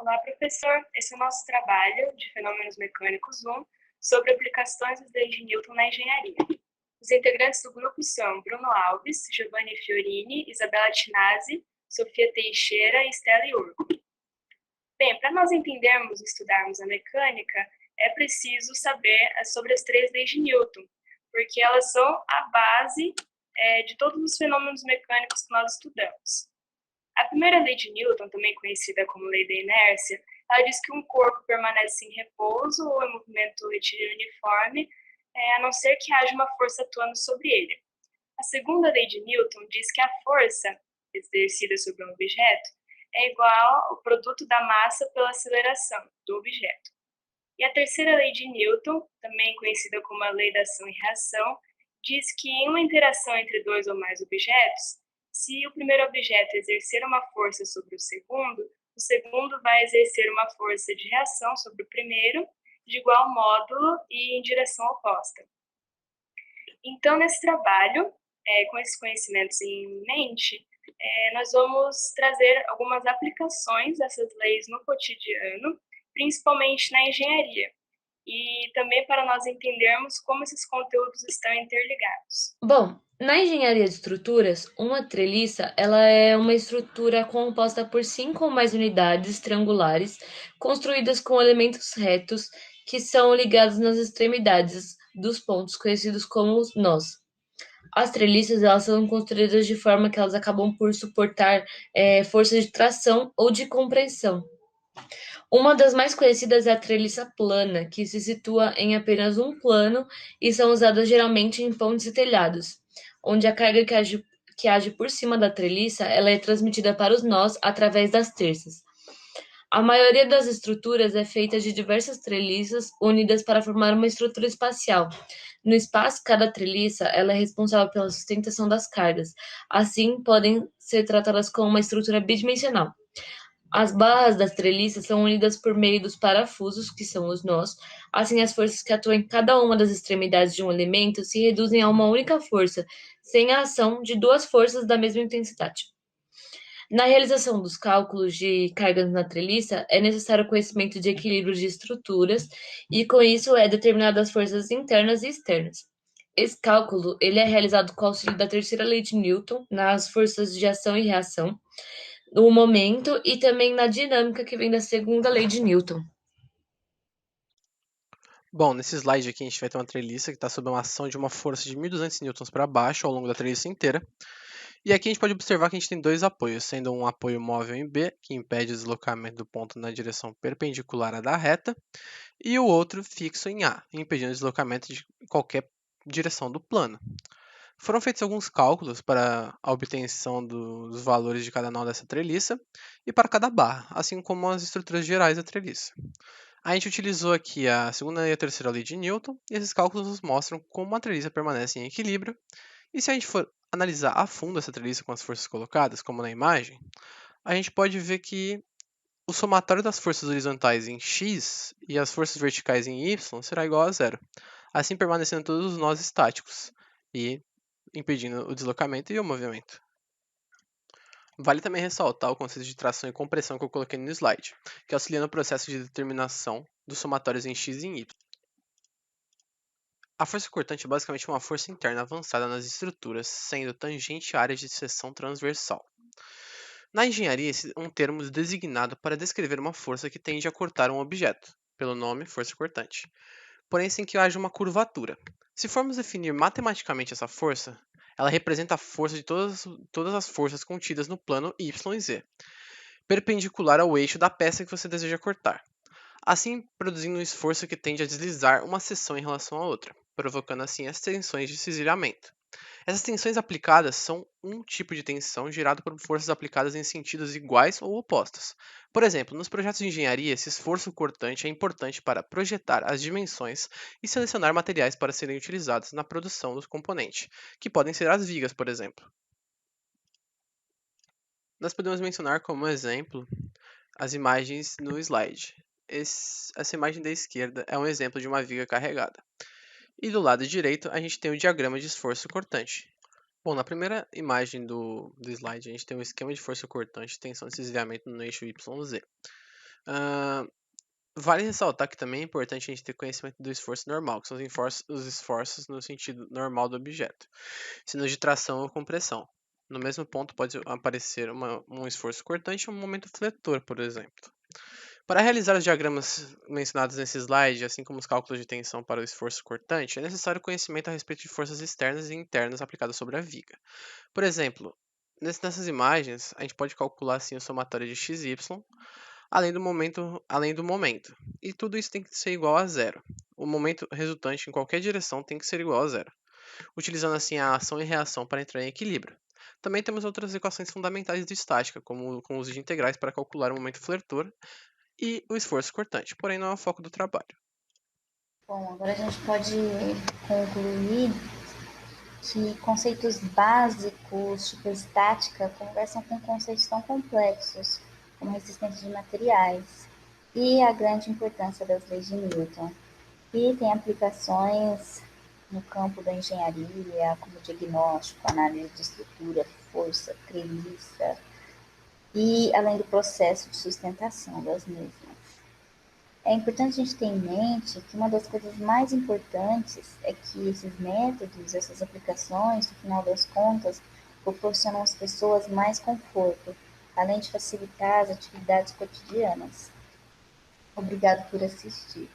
Olá, professor. Esse é o nosso trabalho de Fenômenos Mecânicos 1 sobre aplicações das leis de Newton na engenharia. Os integrantes do grupo são Bruno Alves, Giovanni Fiorini, Isabela Tinazzi, Sofia Teixeira e Stella Iurgo. Bem, para nós entendermos e estudarmos a mecânica, é preciso saber sobre as três leis de Newton, porque elas são a base de todos os fenômenos mecânicos que nós estudamos. A primeira lei de Newton, também conhecida como lei da inércia, ela diz que um corpo permanece em repouso ou em movimento retilíneo uniforme, a não ser que haja uma força atuando sobre ele. A segunda lei de Newton diz que a força exercida sobre um objeto é igual ao produto da massa pela aceleração do objeto. E a terceira lei de Newton, também conhecida como a lei da ação e reação, diz que em uma interação entre dois ou mais objetos, se o primeiro objeto exercer uma força sobre o segundo vai exercer uma força de reação sobre o primeiro, de igual módulo e em direção oposta. Então, nesse trabalho, com esses conhecimentos em mente, nós vamos trazer algumas aplicações dessas leis no cotidiano, principalmente na engenharia, e também para nós entendermos como esses conteúdos estão interligados. Bom, na engenharia de estruturas, uma treliça, ela é uma estrutura composta por 5 ou mais unidades triangulares construídas com elementos retos que são ligados nas extremidades dos pontos conhecidos como os nós. As treliças, elas são construídas de forma que elas acabam por suportar forças de tração ou de compressão. Uma das mais conhecidas é a treliça plana, que se situa em apenas um plano e são usadas geralmente em pontes e telhados, onde a carga que age por cima da treliça ela é transmitida para os nós através das terças. A maioria das estruturas é feita de diversas treliças unidas para formar uma estrutura espacial. No espaço, cada treliça ela é responsável pela sustentação das cargas. Assim, podem ser tratadas como uma estrutura bidimensional. As barras das treliças são unidas por meio dos parafusos, que são os nós. Assim, as forças que atuam em cada uma das extremidades de um elemento se reduzem a uma única força, sem a ação de duas forças da mesma intensidade. Na realização dos cálculos de cargas na treliça, é necessário o conhecimento de equilíbrio de estruturas e, com isso, é determinado as forças internas e externas. Esse cálculo ele é realizado com o auxílio da terceira lei de Newton, nas forças de ação e reação, no momento e também na dinâmica que vem da segunda lei de Newton. Bom, nesse slide aqui a gente vai ter uma treliça que está sob uma ação de uma força de 1.200 newtons para baixo ao longo da treliça inteira. E aqui a gente pode observar que a gente tem dois apoios, sendo um apoio móvel em B, que impede o deslocamento do ponto na direção perpendicular à da reta, e o outro fixo em A, impedindo o deslocamento de qualquer direção do plano. Foram feitos alguns cálculos para a obtenção dos valores de cada nó dessa treliça e para cada barra, assim como as estruturas gerais da treliça. A gente utilizou aqui a segunda e a terceira lei de Newton, e esses cálculos nos mostram como a treliça permanece em equilíbrio, e se a gente for analisar a fundo essa treliça com as forças colocadas, como na imagem, a gente pode ver que o somatório das forças horizontais em x e as forças verticais em y será igual a zero, assim permanecendo todos os nós estáticos e impedindo o deslocamento e o movimento. Vale também ressaltar o conceito de tração e compressão que eu coloquei no slide, que auxilia no processo de determinação dos somatórios em x e em y. A força cortante é basicamente uma força interna avançada nas estruturas, sendo tangente à área de seção transversal. Na engenharia, esse é um termo designado para descrever uma força que tende a cortar um objeto, pelo nome força cortante, porém sem que haja uma curvatura. Se formos definir matematicamente essa força, ela representa a força de todas as forças contidas no plano y e z, perpendicular ao eixo da peça que você deseja cortar, assim produzindo um esforço que tende a deslizar uma seção em relação à outra, provocando assim as tensões de cisalhamento. Essas tensões aplicadas são um tipo de tensão gerado por forças aplicadas em sentidos iguais ou opostos. Por exemplo, nos projetos de engenharia, esse esforço cortante é importante para projetar as dimensões e selecionar materiais para serem utilizados na produção do componente, que podem ser as vigas, por exemplo. Nós podemos mencionar como exemplo as imagens no slide. Essa imagem da esquerda é um exemplo de uma viga carregada. E do lado direito, a gente tem o diagrama de esforço cortante. Bom, na primeira imagem do slide, a gente tem um esquema de força cortante, tensão e desviamento no eixo YZ. Ah, vale ressaltar que também é importante a gente ter conhecimento do esforço normal, que são os esforços no sentido normal do objeto, sendo de tração ou compressão. No mesmo ponto pode aparecer um esforço cortante e um momento fletor, por exemplo. Para realizar os diagramas mencionados nesse slide, assim como os cálculos de tensão para o esforço cortante, é necessário conhecimento a respeito de forças externas e internas aplicadas sobre a viga. Por exemplo, nessas imagens, a gente pode calcular assim o somatório de x e y, além do momento. E tudo isso tem que ser igual a zero. O momento resultante em qualquer direção tem que ser igual a zero, utilizando assim a ação e reação para entrar em equilíbrio. Também temos outras equações fundamentais de estática, como com o uso de integrais para calcular o momento fletor e o esforço cortante, porém não é o foco do trabalho. Bom, agora a gente pode concluir que conceitos básicos, tipo estática, conversam com conceitos tão complexos como resistência de materiais e a grande importância das leis de Newton. E tem aplicações no campo da engenharia, como diagnóstico, análise de estrutura, força, treliça, e além do processo de sustentação das mesmas. É importante a gente ter em mente que uma das coisas mais importantes é que esses métodos, essas aplicações, no final das contas, proporcionam às pessoas mais conforto, além de facilitar as atividades cotidianas. Obrigado por assistir.